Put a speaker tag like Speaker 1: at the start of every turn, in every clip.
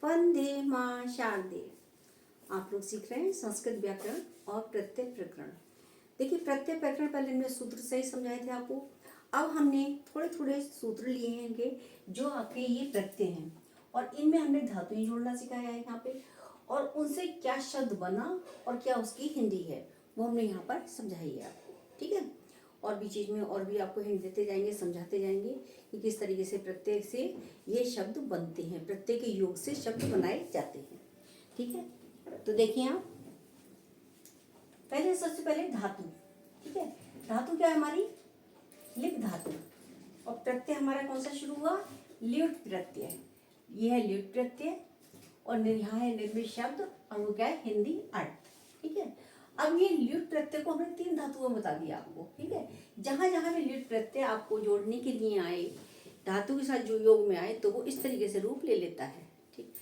Speaker 1: वंदे मां शारदे। आप लोग सीख रहे हैं संस्कृत व्याकरण और प्रत्यय प्रकरण। देखिए, प्रत्यय प्रकरण पहले हमने सूत्र सही समझाए थे आपको। अब हमने थोड़े थोड़े सूत्र लिए हैं इनके, जो आपके ये प्रत्यय हैं, और इनमें हमने धातुएं जोड़ना सिखाया है यहाँ पे, और उनसे क्या शब्द बना और क्या उसकी हिंदी है वो हमने यहाँ पर समझाई है आपको। ठीक है, और भी चीज़ में और भी आपको हिंट देते जाएंगे, समझाते जाएंगे कि किस तरीके से प्रत्यय से ये शब्द बनते हैं, प्रत्यय के योग से शब्द बनाए जाते हैं। ठीक है, तो देखिए आप पहले, सबसे पहले धातु। ठीक है, धातु क्या है हमारी? लिप धातु। और प्रत्यय हमारा कौन सा शुरू हुआ? ल्युट प्रत्यय। ये है ल्युट प्रत्यय, और यहाँ है निर्मित शब्द, और वो क्या है? हिंदी अर्थ। ठीक है, अब ये ल्युट प्रत्यय को हमने 3 धातुओं में बता दिया आपको। ठीक है, जहां जहां भी ल्युट प्रत्यय आपको जोड़ने के लिए आए, धातु के साथ जो योग में आए, तो वो इस तरीके से रूप ले लेता है। ठीक,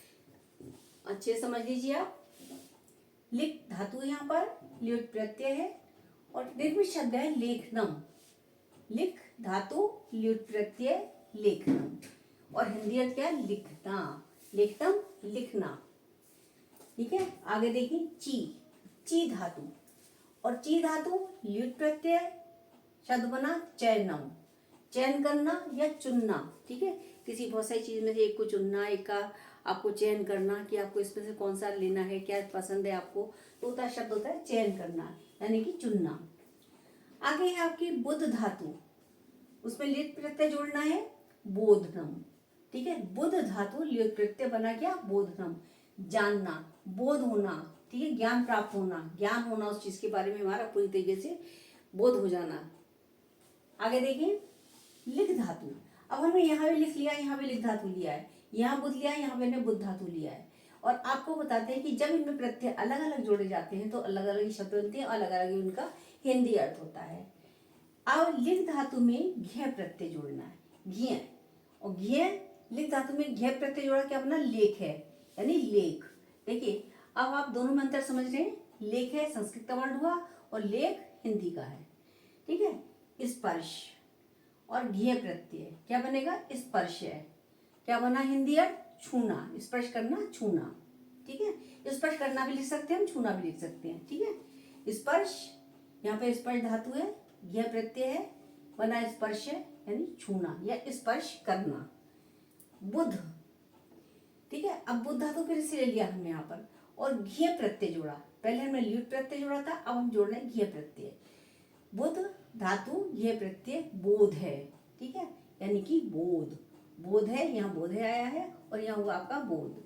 Speaker 1: अच्छे से समझ लीजिए आप। लिख धातु यहाँ पर ल्युट प्रत्यय है, और निर्मित शब्द है लेखनम। लिख धातु ल्युट प्रत्यय लेखनम, और हिंदी अर्थ क्या है? लिखना। लेखनम लिखना। ठीक है, आगे देखिए ची धातु, और ची धातु ल्युट प्रत्यय, शब्द बना चयनम। चयन करना या चुनना। ठीक है, किसी बहुत सारी चीज में से एक को चुनना, एक का आपको चयन करना कि आपको इसमें से कौन सा लेना है, क्या पसंद है आपको, तो उसका शब्द होता है चयन करना, यानी कि चुनना। आगे है आपकी बुध धातु, उसमें लिट प्रत्यय जोड़ना है बोधनम। ठीक है, बुध धातु लिट प्रत्यय बना क्या? बोधनम। जानना, बोध होना। ठीक है, ज्ञान प्राप्त होना, ज्ञान होना उस चीज के बारे में हमारा पूरी तरीके से बोध हो जाना। आगे देखिए लिख धातु। अब हमने यहाँ भी लिख लिया, यहाँ भी लिख धातु लिया है, यहाँ बुध लिया है, यहाँ पे हमने बुध धातु लिया है। और आपको बताते हैं कि जब इनमें प्रत्यय अलग अलग जोड़े जाते हैं तो अलग अलग शब्द बनते हैं, अलग अलग ही उनका हिंदी अर्थ होता है। अब लिख धातु में घ्य प्रत्यय जोड़ना है, घ्य। और घ्य लिख धातु में घ्य प्रत्यय जोड़ा क्या अपना? लेख है, यानी लेख। देखिए, अब आप दोनों में अंतर समझ रहे हैं। लेख है संस्कृत का वर्ड हुआ, और लेख हिंदी का है। ठीक है, स्पर्श और घ्य प्रत्यय क्या बनेगा? स्पर्श है। क्या बना हिंदी अर्थ? छूना, स्पर्श करना, छूना। ठीक है, स्पर्श करना भी लिख सकते हैं हम, छूना भी लिख सकते हैं। ठीक है, स्पर्श, यहाँ पे स्पर्श धातु है, घ्य प्रत्यय है, बना स्पर्श है, यानी छूना या स्पर्श करना। बुध। ठीक है, अब बुध धातु फिर से ले लिया हमने यहाँ पर, और घ्य प्रत्यय जोड़ा। पहले हमने ल्युट प्रत्यय जोड़ा था, अब हम जोड़ रहे हैं घ्य प्रत्यय। बुध धातु घ्य प्रत्यय बोध है। ठीक है, यानी कि बोध। बोध है, यहाँ बोध है आया है, और यहाँ हुआ आपका बोध।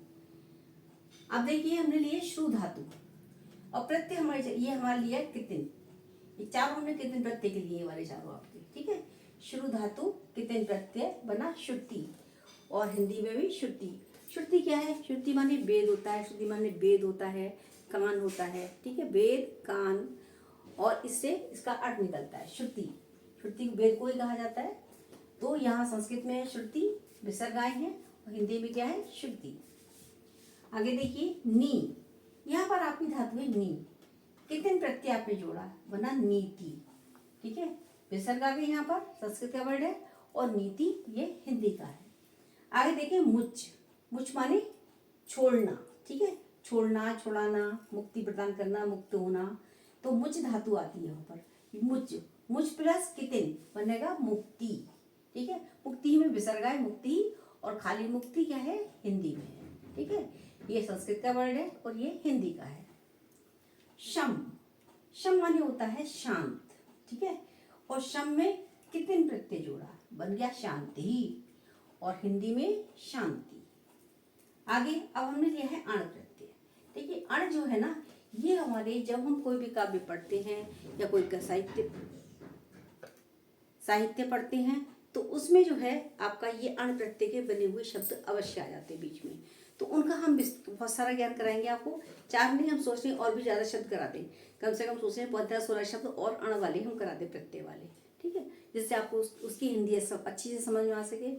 Speaker 1: अब देखिए हमने लिए श्रु धातु, और प्रत्यय हमारे ये हमारे लिया कितिन। ये चारों हमने कितिन प्रत्यय के लिए वाले चारों आपके। ठीक है, श्रु धातु कितिन प्रत्यय बना श्रुति, और हिंदी में भी श्रुति। श्रुति क्या है? श्रुति माने वेद होता है, श्रुति माने वेद होता है, कान होता है। ठीक है, वेद कान, और इससे इसका अर्थ निकलता है श्रुति। श्रुति वेद को ही कहा जाता है। तो यहाँ संस्कृत में श्रुति विसर्ग आए हैं, और हिंदी में क्या है? श्रुति। आगे देखिए नी, यहाँ पर आपकी धातु है नी। कितने प्रत्यय आपने जोड़ा? बना नीति। ठीक है, विसर्ग आ गई यहाँ पर, संस्कृत का वर्ड है, और नीति ये हिंदी का है। आगे देखिए मुच। मुच माने छोड़ना। ठीक है, छोड़ना, छुड़ाना, मुक्ति प्रदान करना, मुक्त होना। तो मुच धातु आती है यहाँ पर। मुच, मुच प्लस कितिन बनेगा मुक्ति। ठीक है, मुक्ति में विसर्ग है मुक्ति, और खाली मुक्ति क्या है? हिंदी में है। ठीक है, ये संस्कृत का वर्ड है, और ये हिंदी का है। शम, शम माने होता है शांत। ठीक है, और शम में कितिन प्रत्यय जोड़ा, बन गया शांति, और हिंदी में शांति। आगे अब हमने लिया है अण प्रत्यय। देखिए अण जो है ना, ये हमारे जब हम कोई भी काव्य पढ़ते हैं या कोई का साहित्य पढ़ते हैं, तो उसमें जो है आपका ये अण प्रत्यय के बने हुए शब्द अवश्य आ जाते हैं बीच में। तो उनका हम बहुत सारा ज्ञान कराएंगे आपको। 4 नहीं, हम सोच रहे हैं और भी ज़्यादा शब्द करा दें, कम से कम सोच रहे हैं 15-16 शब्द और अण वाले हम करा दें, प्रत्यय वाले। ठीक है, जिससे आपको उसकी हिंदी सब अच्छी से समझ में आ सके,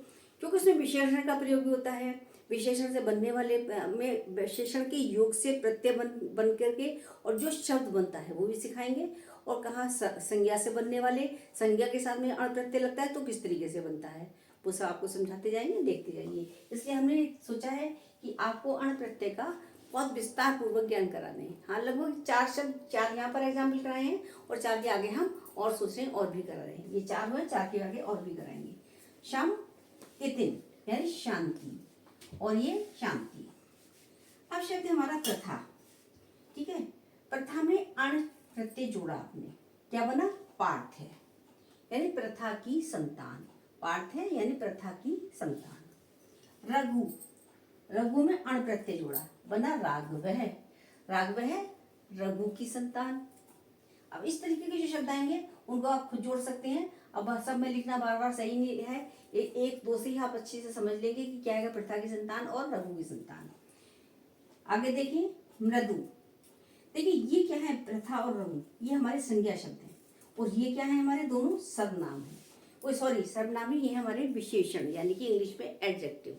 Speaker 1: क्योंकि उसमें विशेषण का प्रयोग भी होता है। विशेषण से बनने वाले में विशेषण के योग से प्रत्यय बन करके और जो शब्द बनता है वो भी सिखाएंगे, और कहाँ संज्ञा से बनने वाले, संज्ञा के साथ में अण प्रत्यय लगता है तो किस तरीके से बनता है वो सब आपको समझाते जाएंगे, देखते जाइए। इसलिए हमने सोचा है कि आपको अण प्रत्यय का बहुत विस्तार पूर्वक ज्ञान कराने हैं। हाँ, लगभग 4 शब्द, 4 यहाँ पर एग्जाम्पल कराए हैं और 4 के आगे हम और सोच रहे हैं और भी करा रहे हैं। ये 4 हुए, 4 के आगे और भी कराएंगे। शम इतिन यानी शांति, और ये शांति। अब शब्द हमारा प्रथा, ठीक है। प्रथा में अण प्रत्यय जोड़ा आपने, क्या बना? पार्थ है, यानी प्रथा की संतान। पार्थ है यानी प्रथा की संतान। रघु, रघु में अण प्रत्यय जोड़ा, बना राघव है। राघव है रघु की संतान। अब इस तरीके के जो शब्द आएंगे उनको आप खुद जोड़ सकते हैं। अब सब में लिखना बार बार सही नहीं है, एक दो से ही आप अच्छे से समझ लेंगे कि क्या है प्रथा की संतान और रघु की संतान। आगे देखिए मृदु। देखिए ये क्या है? प्रथा और रघु ये हमारे संज्ञा शब्द हैं, और ये क्या है? हमारे दोनों सर्वनाम है। ओ सॉरी, सर्वनाम ही, ये है हमारे विशेषण, यानी कि इंग्लिश में एडजेक्टिव।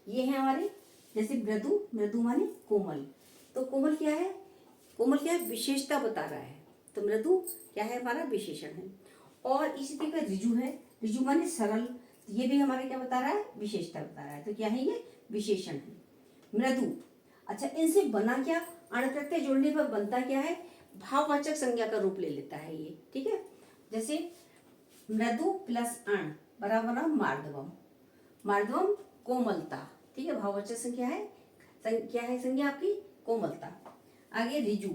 Speaker 1: ये है हमारे, जैसे मृदु, मृदु माने कोमल। तो कोमल क्या है? कोमल क्या है? विशेषता बता रहा है। तो मृदु क्या है? हमारा विशेषण है। और इसी तरह का ऋजु है, ऋजु माने सरल, ये भी हमारा क्या बता रहा है? विशेषता बता रहा है। तो क्या है? ये विशेषण है। मृदु, अच्छा इनसे बना क्या? अण प्रत्यय जोड़ने पर बनता क्या है? भाववाचक संज्ञा का रूप ले लेता है ये, ठीक है। जैसे मृदु प्लस अण बराबर मार्दवम। मार्दवम कोमलता, ठीक है, भाववाचक संज्ञा है। क्या है संज्ञा आपकी? कोमलता। आगे ऋजु,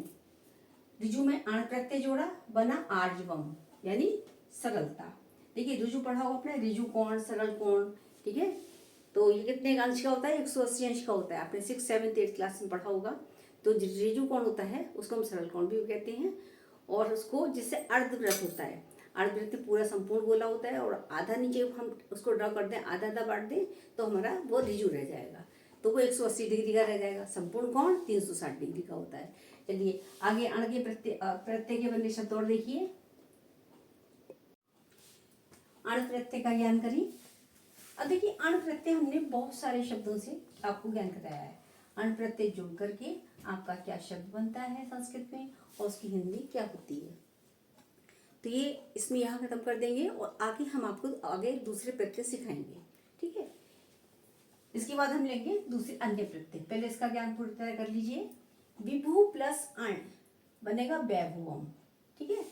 Speaker 1: ऋजु में अण प्रत्यय जोड़ा, बना आर्जवम यानी सरलता। देखिए ऋजु पढ़ा हो आपने, ऋजु कोण, सरल कोण, ठीक है। तो ये कितने अंश का होता है? 180 अंश का होता है। आपने 6, 7, 8 क्लास में पढ़ा होगा। तो ऋजु कोण होता है उसको हम सरल कोण भी कहते हैं। और उसको जिससे अर्धवृत्त होता है, अर्धवृत्त पूरा संपूर्ण गोला होता है, और आधा नीचे हम उसको ड्रॉ कर दें, आधा आधा बांट दें, तो हमारा वो ऋजु रह जाएगा। तो वो 180 डिग्री का रह जाएगा। संपूर्ण कोण 360 डिग्री का होता है। चलिए आगे अण के प्रत्यय के बनने शब्द और देखिए। अण प्रत्यय का ज्ञान करिए। अब देखिए अण प्रत्यय हमने बहुत सारे शब्दों से आपको ज्ञान कराया है। अण प्रत्यय जोड़ करके आपका क्या शब्द बनता है संस्कृत में, और उसकी हिंदी क्या होती है। तो ये इसमें यहाँ खत्म कर देंगे, और आगे हम आपको आगे दूसरे प्रत्यय सिखाएंगे, ठीक है। इसके बाद हम लेंगे दूसरे अन्य प्रत्यय। पहले इसका ज्ञान पूरी तरह कर लीजिए। विभु प्लस अण बनेगा वैभवम, ठीक है।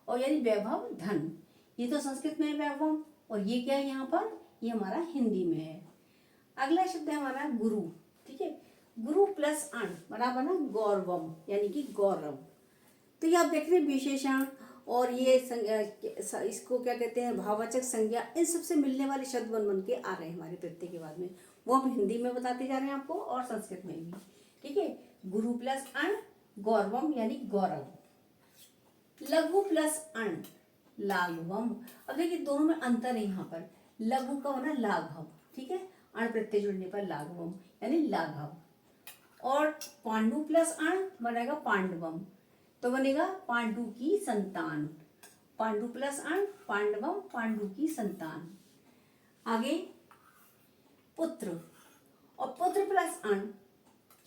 Speaker 1: और यानी वैभव धन, ये तो संस्कृत में है वैभवम, और ये क्या है यहाँ पर? ये हमारा हिंदी में है। अगला शब्द है हमारा गुरु, ठीक है। गुरु प्लस अण बराबर ना गौरवम यानी कि गौरव। तो ये आप देख रहे हैं विशेषण और ये इसको क्या कहते हैं? भाववाचक संज्ञा, इन सबसे मिलने वाले शब्द बन बन के आ रहे हैं हमारे प्रत्यय के बाद में। वो हम हिंदी में बताते जा रहे हैं आपको और संस्कृत में भी, ठीक है। गुरु प्लस अण गौरवम यानी गौरव। लघु प्लस अण लाघवम। अब देखिए दोनों में अंतर है यहाँ पर। लघु का होना लाघव, ठीक है, अण प्रत्यय जुड़ने पर लाघवम यानी लाघव। और पांडु प्लस अण बनेगा पांडवम, तो बनेगा पांडु की संतान। पांडु प्लस अण पांडवम, पांडु की संतान। आगे पुत्र, और पुत्र प्लस अण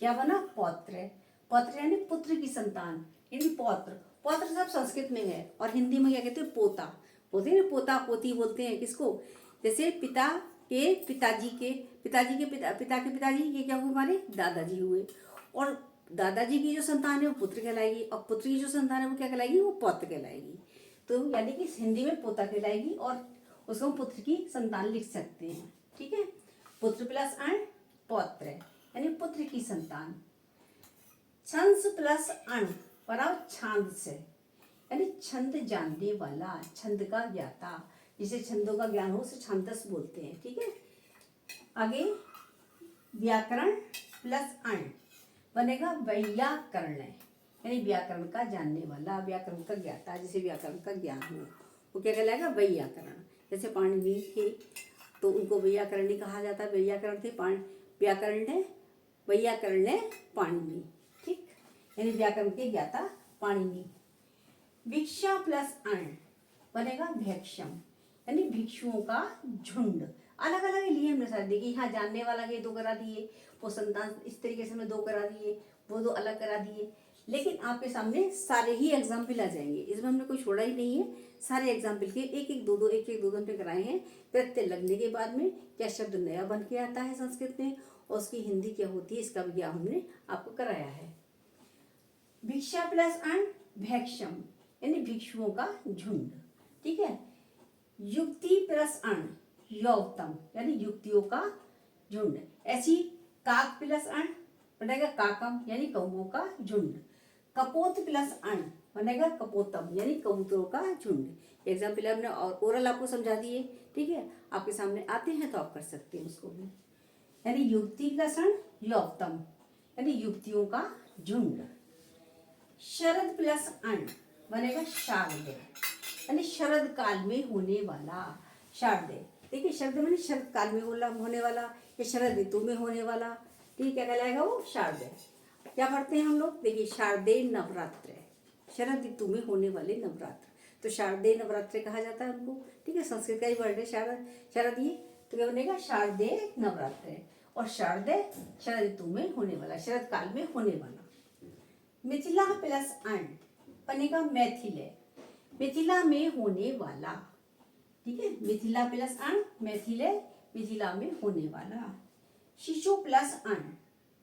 Speaker 1: क्या बना? पौत्र। पौत्र यानी पुत्र की संतान, यानी पौत्र। पौत्र सब संस्कृत में है, और हिंदी में क्या कहते हैं? पोता। बोलते हैं पोता पोती बोलते हैं किसको? जैसे पिता के पिताजी के पिताजी के पिता के पिताजी, ये क्या हुए? हमारे दादाजी हुए। और दादाजी की जो संतान है वो पुत्र कहलाएगी, और पुत्र की जो संतान है वो क्या कहलाएगी? वो पौत्र कहलाएगी। तो यानी कि हिंदी में पोता कहलाएगी, और उसको हम पुत्र की संतान लिख सकते हैं, ठीक है। पुत्र प्लस अण पौत्र यानी पुत्र की संतान। छंस प्लस अण बराबर छांद से, यानी छंद जानने वाला, छंद का ज्ञाता। जिसे छंदों का ज्ञान हो उसे छांदस बोलते हैं, ठीक है। आगे व्याकरण प्लस अण बनेगा वैयाकरण, यानी व्याकरण का जानने वाला, व्याकरण का ज्ञाता, जिसे व्याकरण का ज्ञान हो वो क्या कहलाएगा? वैयाकरण। जैसे पाणिनि थे तो उनको वैयाकरणी कहा जाता है। वैयाकरण थे, वैयाकरण ने पाणिनि, ठीक, यानी व्याकरण के ज्ञाता पाणिनि। भिक्षा प्लस अण बनेगा भैक्षम, यानी भिक्षुओं का झुंड। अलग अलग लिए हमने सारे। देखिए यहाँ जानने वाला के 2 करा दिए, वो संतान इस तरीके से हमने 2 करा दिए, वो 2 अलग करा दिए। लेकिन आपके सामने सारे ही एग्जाम्पल आ जाएंगे, इसमें हमने कोई छोड़ा ही नहीं है। सारे एग्जाम्पल के एक एक दो हमने कराए हैं। प्रत्यय लगने के बाद में क्या शब्द नया बन के आता है संस्कृत में और उसकी हिंदी क्या होती है, इसका भी हमने आपको कराया है। भिक्षा प्लस अण भैक्षम यानी भिक्षुओं का झुंड, ठीक है। युक्ति प्लस अण यौतम यानी युक्तियों का झुंड। ऐसी काक प्लस अण बनेगा काकम यानी कौओं का झुंड। कपोत प्लस अण बनेगा कपोतम यानी कबूतरों का झुंड। एग्जाम्पल हमने ओरल आपको समझा दिए, ठीक है। आपके सामने आते हैं तो आप कर सकते हैं उसको भी। यानी युक्ति प्लस अण यौतम यानी युक्तियों का झुंड। शरद प्लस अण बनेगा शारद यानी शरद काल में होने वाला। शारद देखिए, शरद में शरद काल में होने वाला या शरद ऋतु में होने वाला, ठीक है, कहलाएगा वो शारद। क्या पढ़ते हैं हम लोग, देखिए शारदीय नवरात्र, शरद ऋतु में होने वाले नवरात्र, तो शारदीय नवरात्र कहा जाता है उनको, ठीक है। संस्कृत का ही वर्ड है शरद ये, तो क्या बनेगा शारदीय नवरात्र। और शारदीय शरद ऋतु में होने वाला, शरद काल में होने वाला। मिथिला प्लस अण बनेगा मैथिले मिथिला में होने वाला, ठीक है। मिथिला प्लस अण मैथिले मिथिला में होने वाला। शिशु प्लस अण,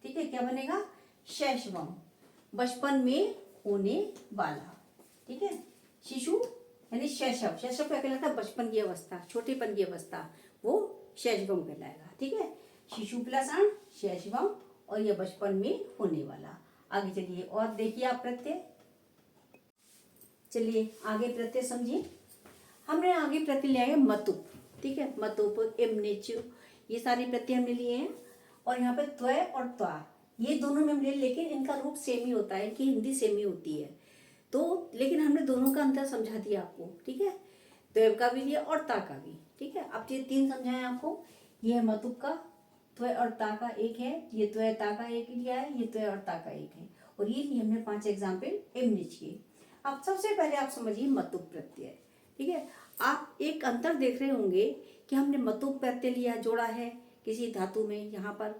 Speaker 1: ठीक है, क्या बनेगा शैशवम बचपन में होने वाला, ठीक है। शिशु यानी शैशव, शैशव क्या कहलाता है, बचपन की अवस्था, छोटेपन की अवस्था, वो शैशवम कहलाएगा, ठीक है। शिशु प्लस अण शैशवम और यह बचपन में होने वाला। आगे चलिए और देखिए आप प्रत्यय, चलिए आगे प्रत्यय समझिए। हमने आगे प्रत्यय लिया है मतुप, ठीक है, मतुप इमनिच, ये सारे प्रत्यय हमने लिए हैं। और यहाँ पे त्वय और त्वा ये दोनों में हमने, लेकिन इनका रूप सेम ही होता है, कि हिंदी सेम ही होती है, तो लेकिन हमने दोनों का अंतर समझा दिया आपको, ठीक है। त्वय का भी लिया और ता का भी, ठीक है। अब ये तीन समझाए आपको, ये है मतुप का, त्वय और ता का एक है, ये त्वय ता का एक लिया है, ये त्वय और ता का एक है, और ये लिए हमने 5 एग्जाम्पल इमनिच के। अब सबसे पहले आप समझिए मतुप प्रत्यय, ठीक है। आप एक अंतर देख रहे होंगे कि हमने मतुप प्रत्यय लिया, जोड़ा है किसी धातु में यहाँ पर,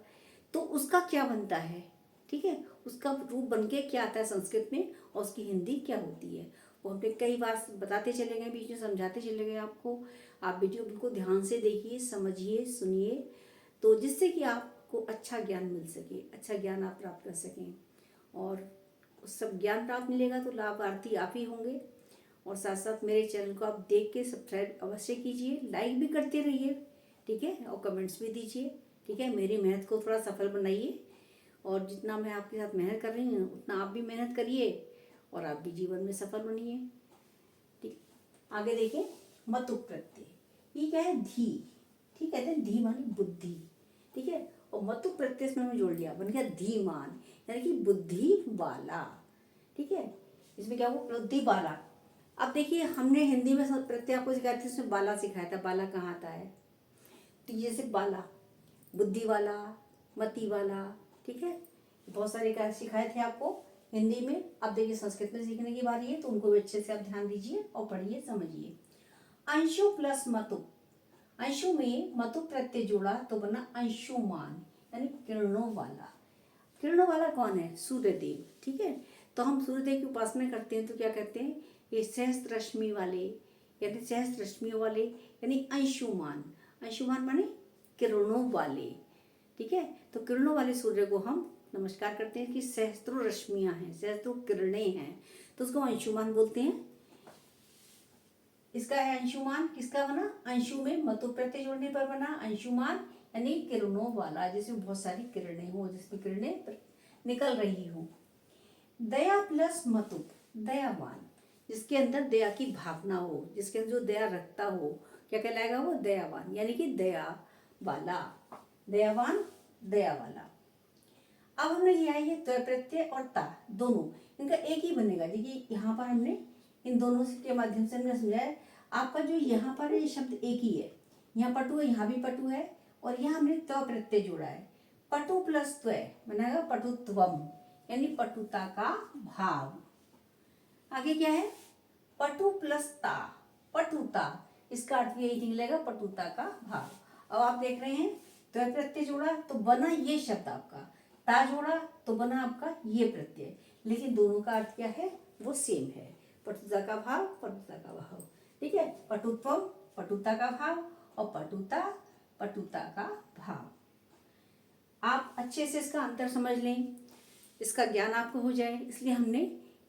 Speaker 1: तो उसका क्या बनता है, ठीक है, उसका रूप बन के क्या आता है संस्कृत में और उसकी हिंदी क्या होती है, वो हमने कई बार बताते चले गए, बीच में समझाते चले गए आपको। आप वीडियो बिल्कुल ध्यान से देखिए, समझिए, सुनिए, तो जिससे कि आपको अच्छा ज्ञान मिल सके, अच्छा ज्ञान आप प्राप्त कर सकें, और सब ज्ञान प्राप्त मिलेगा तो लाभार्थी आप ही होंगे। और साथ साथ मेरे चैनल को आप देख के सब्सक्राइब अवश्य कीजिए, लाइक भी करते रहिए, ठीक है, और कमेंट्स भी दीजिए, ठीक है। मेरी मेहनत को थोड़ा सफल बनाइए, और जितना मैं आपके साथ मेहनत कर रही हूँ उतना आप भी मेहनत करिए और आप भी जीवन में सफल बनिए, ठीक। आगे देखिए मतुप प्रत्यय, ये क्या है, धी, ठीक है, धी मानी बुद्धि, ठीक है, और मतुप प्रत्यय में जोड़ लिया, बन गया धीमान यानी कि बुद्धि वाला, ठीक है। इसमें क्या हुआ, बुद्धि वाला। अब देखिए हमने हिंदी में प्रत्यय आपको सिखाया था, उसमें बाला सिखाया था, बाला कहाँ आता है, तो जैसे बाला बुद्धि वाला, मति वाला, ठीक है, बहुत सारे कार्य सिखाए थे आपको हिंदी में। अब देखिए संस्कृत में सीखने की बारी है, तो उनको भी अच्छे से आप ध्यान दीजिए और पढ़िए, समझिए। अंशु प्लस मतुप, अंशु में मतुप प्रत्यय जोड़ा तो बना अंशुमान यानी किरणों वाला। किरणों वाला कौन है, सूर्यदेव, ठीक है। तो हम सूर्यदेव की उपासना करते हैं, तो क्या कहते हैं, ये सहस्त्र रश्मि वाले यानी सहस्त्र रश्मियों वाले यानी अंशुमान, अंशुमान माने किरणों वाले, ठीक है। तो किरणों वाले सूर्य को हम नमस्कार करते हैं कि सहस्त्रों रश्मियां हैं, सहस्त्रों किरणें हैं, तो उसको अंशुमान बोलते हैं। इसका है अंशुमान, किसका बना, अंशु में मतुप प्रत्यय जोड़ने पर बना अंशुमान यानी किरणों वाला, जिसमें बहुत सारी किरणें हो, जिसमें किरणें निकल रही हो। दया प्लस मतुप दयावान, जिसके अंदर दया की भावना हो, जिसके अंदर जो दया रखता हो, क्या कहलाएगा वो, दयावान यानी कि दया वाला, दयावान दया वाला। अब हमने लिया है ये त्वय प्रत्यय और ता दोनों, इनका एक ही बनेगा। देखिए यहाँ पर हमने इन दोनों के माध्यम से हमने समझाया, आपका जो यहाँ पर ये शब्द एक ही है, यहाँ पटु है, यहाँ भी पटु है, और यहाँ हमने त्व प्रत्यय जोड़ा है, पटु प्लस त्वय बनेगा पटुत्वम यानी पटुता का भाव। आगे क्या है, पटु प्लस ता पटुता, इसका अर्थ यही निकलेगा पटुता का भाव। अब आप देख रहे हैं त्वय प्रत्यय जोड़ा तो बना ये शब्द आपका, ता जोड़ा तो बना आपका ये प्रत्यय, लेकिन दोनों का अर्थ क्या है, वो सेम है। पटुता का भाव, पटुता का भाव, ठीक है। पटुत्वम पटुता का भाव और पटुता पटुता का भाव। आप अच्छे से इसका अंतर समझ लें, इसका ज्ञान आपको हो जाए, इसलिए हमने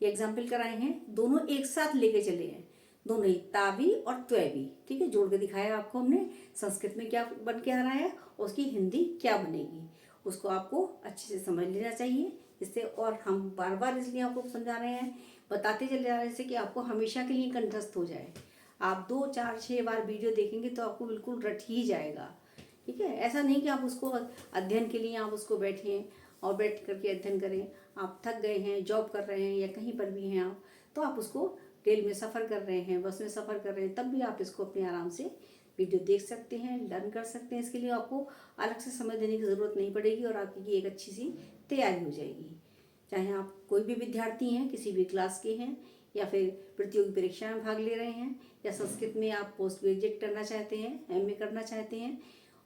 Speaker 1: ये एग्जाम्पल कराए हैं। दोनों एक साथ लेके चले हैं, दोनों ही, ता भी और त्वय भी, ठीक है। जोड़ के दिखाया आपको हमने, संस्कृत में क्या बन के आ रहा है और उसकी हिंदी क्या बनेगी, उसको आपको अच्छे से समझ लेना चाहिए। इससे, और हम बार बार इसलिए आपको समझा रहे हैं, बताते चले जा रहे हैं, जैसे कि आपको हमेशा के लिए कंठस्थ हो जाए। आप 2, 4, 6 बार वीडियो देखेंगे तो आपको बिल्कुल रट ही जाएगा, ठीक है। ऐसा नहीं कि आप उसको अध्ययन के लिए आप उसको बैठें और बैठ करके अध्ययन करें। आप थक गए हैं, जॉब कर रहे हैं या कहीं पर भी हैं आप, तो आप उसको रेल में सफ़र कर रहे हैं, बस में सफ़र कर रहे हैं, तब भी आप इसको अपने आराम से वीडियो देख सकते हैं, लर्न कर सकते हैं। इसके लिए आपको अलग से समय देने की ज़रूरत नहीं पड़ेगी और आपकी एक अच्छी सी तैयारी हो जाएगी। चाहे आप कोई भी विद्यार्थी हैं, किसी भी क्लास के हैं, या फिर प्रतियोगी परीक्षा में भाग ले रहे हैं, या संस्कृत में आप पोस्ट ग्रेजुएट करना चाहते हैं, MA करना चाहते हैं,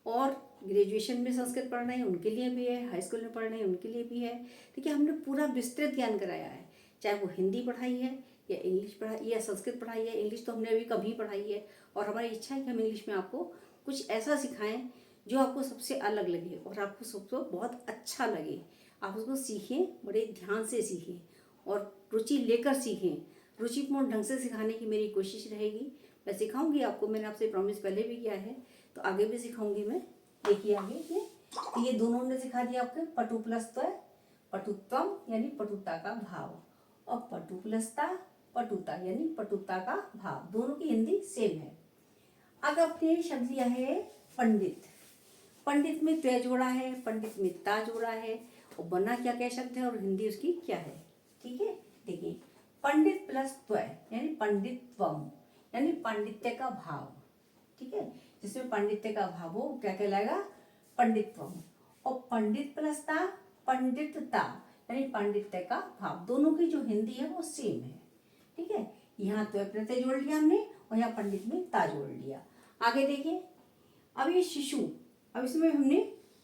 Speaker 1: और ग्रेजुएशन में संस्कृत पढ़ रहे हैं उनके लिए भी है, हाई स्कूल में पढ़ रहे हैं उनके लिए भी है। देखिए, हमने पूरा विस्तृत ज्ञान कराया है, चाहे वो हिंदी पढ़ाई है या इंग्लिश पढ़ाई या संस्कृत पढ़ाई है। इंग्लिश तो हमने अभी कभी पढ़ाई है, और हमारी इच्छा है कि हम इंग्लिश में आपको कुछ ऐसा सिखाएं जो आपको सबसे अलग लगे और आपको सबको बहुत अच्छा लगे। आप उसको सीखें, बड़े ध्यान से सीखें और रुचि लेकर सीखें। रुचिपूर्ण ढंग से सिखाने की मेरी कोशिश रहेगी। मैं सिखाऊंगी आपको, मैंने आपसे प्रॉमिस पहले भी किया है, तो आगे भी सिखाऊंगी मैं। देखिए आगे ये दोनों ने सिखा दिया आपके, पटु प्लस त्वय, पटुत्वम यानी पटुता का भाव, और पटु प्लस ता पटुता यानी पटुता का भाव। दोनों की हिंदी सेम है। अब आपने शब्द लिया है पंडित। पंडित में त्वय जोड़ा है, पंडित में ता जोड़ा है, और बना क्या क्या शब्द है और हिंदी उसकी क्या है, ठीक है। देखिए, पंडित प्लस त्वय यानी पंडित्वम यानी पांडित्य का भाव, ठीक है। जिसमें पांडित्य का भाव हो क्या कहलाएगा, पंडित्वम। और पंडित प्लस ता पंडितता यानी पांडित्य का भाव। दोनों की जो हिंदी है वो सेम है, ठीक है। यहाँ त्वय प्रत्यय जोड़ लिया हमने और यहाँ पंडित में ता जोड़ लिया। आगे देखिए, अब ये शिशु, अब इसमें हमने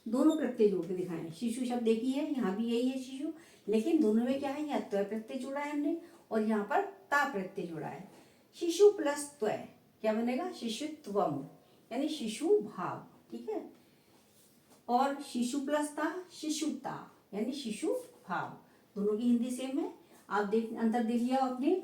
Speaker 1: दोनों प्रत्यय जोड़ के दिखाए हैं। शिशु शब्द देखी है, यहाँ भी यही है शिशु, लेकिन दोनों में क्या है, यहाँ त्वय प्रत्यय जोड़ा है हमने और यहाँ पर ता प्रत्यय जोड़ा है। शिशु प्लस त्वय क्या बनेगा, शिशुत्वम यानी शिशु भाव, ठीक है। और शिशु प्लस ता शिशुता यानी शिशु भाव। दोनों की हिंदी सेम है। आप अंतर देख लिया आपने,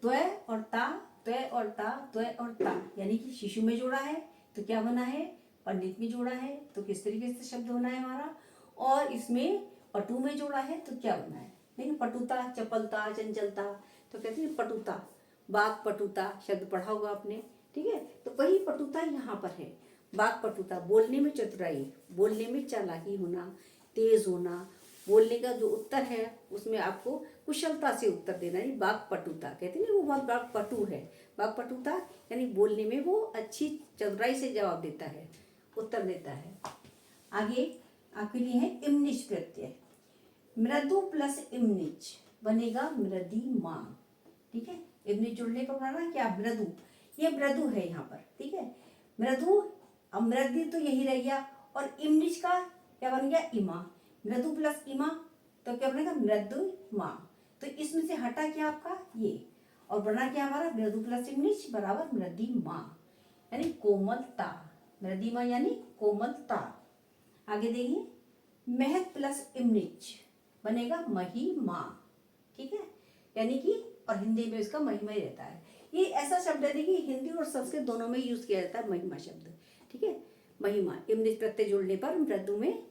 Speaker 1: त्वय और ता, त्वय और ता, त्वय और ता, यानी कि शिशु में जोड़ा है तो क्या बना है, पंडित में जोड़ा है तो किस तरीके से शब्द बना है हमारा, और इसमें पटु में जोड़ा है तो क्या बना है। लेकिन पटुता, चपलता, चंचलता, तो कहते हैं पटुता, बाग पटुता शब्द पढ़ा होगा आपने, ठीक है। तो वही पटुता यहाँ पर है, बाग पटुता, बोलने में चतुराई, बोलने में चालाकी होना, तेज होना, बोलने का जो उत्तर है उसमें आपको कुशलता से उत्तर देना, यानी बाग पटुता कहते हैं। वो बहुत बाग पटु है, बाग पटुता यानी बोलने में वो अच्छी चतुराई से जवाब देता है, उत्तर देता है। आगे आपके लिए है इमनिच प्रत्यय। मृदु प्लस इमनिच बनेगा मृदिमा, ठीक है। इमनिच जुड़ने पर बना क्या, मृदु, ये मृदु है यहाँ पर, ठीक है। मृदु, अमृदि तो यही रह गया, और इमनिच का क्या बन गया, इमा। मृदु प्लस इमा तो क्या बनेगा, मृदुमा। तो इसमें से हटा क्या आपका ये, और बना क्या हमारा, मृदु प्लस इमनिच बराबर मृदिमा यानी कोमलता। मृदिमा यानी कोमलता। आगे देखिए, महत प्लस इमनिच बनेगा महिमा, ठीक है। यानी कि, और हिंदी में इसका महिमा ही रहता है। ये ऐसा शब्द है, देखिए हिंदी और संस्कृत दोनों में यूज किया जाता है महिमा शब्द, ठीक है। महिमा, इमनिच प्रत्यय जोड़ने पर मृदु में,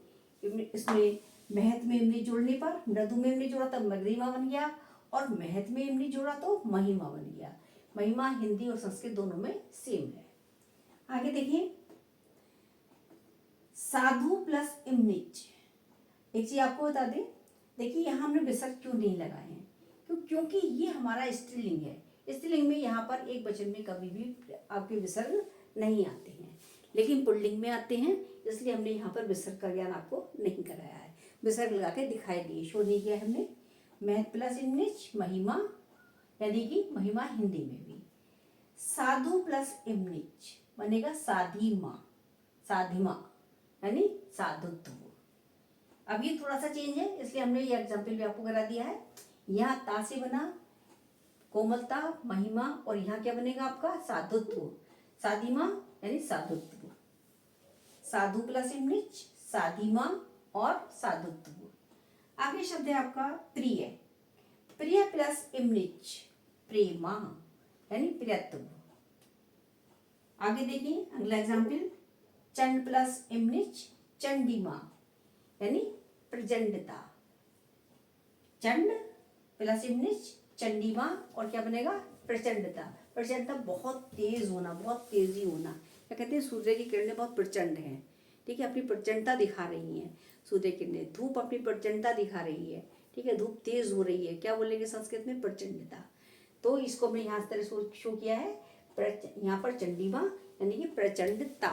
Speaker 1: इसमें महत में इमनिच जोड़ने पर, मृदु में इमनिच जोड़ा तब महिमा बन गया, और महत में इमनिच जोड़ा तो महिमा बन गया। महिमा हिंदी और संस्कृत दोनों में सेम है। आगे देखिए, साधु प्लस इमनिच। एक चीज आपको बता दें, देखिए यहाँ हमने विसर्ग क्यों नहीं लगाए हैं, क्योंकि ये हमारा स्त्रीलिंग है। स्त्रीलिंग में यहाँ पर एक वचन में कभी भी आपके विसर्ग नहीं आते हैं, लेकिन पुल्लिंग में आते हैं, इसलिए हमने यहाँ पर विसर्ग का ज्ञान आपको नहीं कराया है। विसर्ग लगा के दिखाई दिए, शो नहीं किया हमने। महत प्लस इमनिच महिमा यानी कि महिमा हिंदी में भी। साधु प्लस इमनिच बनेगा साधिमा, साधिमा यानी साधुत्व। अब ये थोड़ा सा चेंज है, इसलिए हमने ये एग्जाम्पल भी आपको करा दिया है। यहाँ ता से बना कोमलता, महिमा, और यहाँ क्या बनेगा आपका साधुत्व, साधिमा यानी साधुत्व, साधु प्लस इमनिच, साधिमा और साधुत्व। आगे शब्द है आपका प्रिय, प्रिय प्लस इमनिच, प्रेमा यानी प्रियत्व। आगे देखिए अगला एग्जाम्पल, चंड प्लस इमनिच, चंडिमा यानी प्रचंडता, चंड प्लस इमनिच चंडिमा और क्या बनेगा प्रचंडता। प्रचंडता बहुत तेज होना, बहुत तेजी होना। क्या कहते हैं सूर्य की किरणें बहुत प्रचंड हैं, ठीक है, अपनी प्रचंडता दिखा रही हैं सूर्य की किरणें। धूप अपनी प्रचंडता दिखा रही है, ठीक है, धूप तेज हो रही है, क्या बोलेंगे संस्कृत में प्रचंडता। तो इसको मैं यहाँ इस तरह शो किया है, यहाँ पर चंडिमा यानी कि प्रचंडता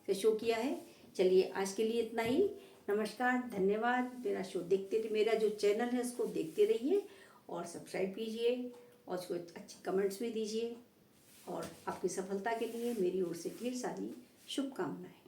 Speaker 1: से शो किया है। चलिए आज के लिए इतना ही, नमस्कार, धन्यवाद। मेरा शो देखते रहिए, मेरा जो चैनल है उसको देखते रहिए और सब्सक्राइब कीजिए और उसको अच्छे कमेंट्स भी दीजिए। और आपकी सफलता के लिए मेरी ओर से ढेर सारी शुभकामनाएं।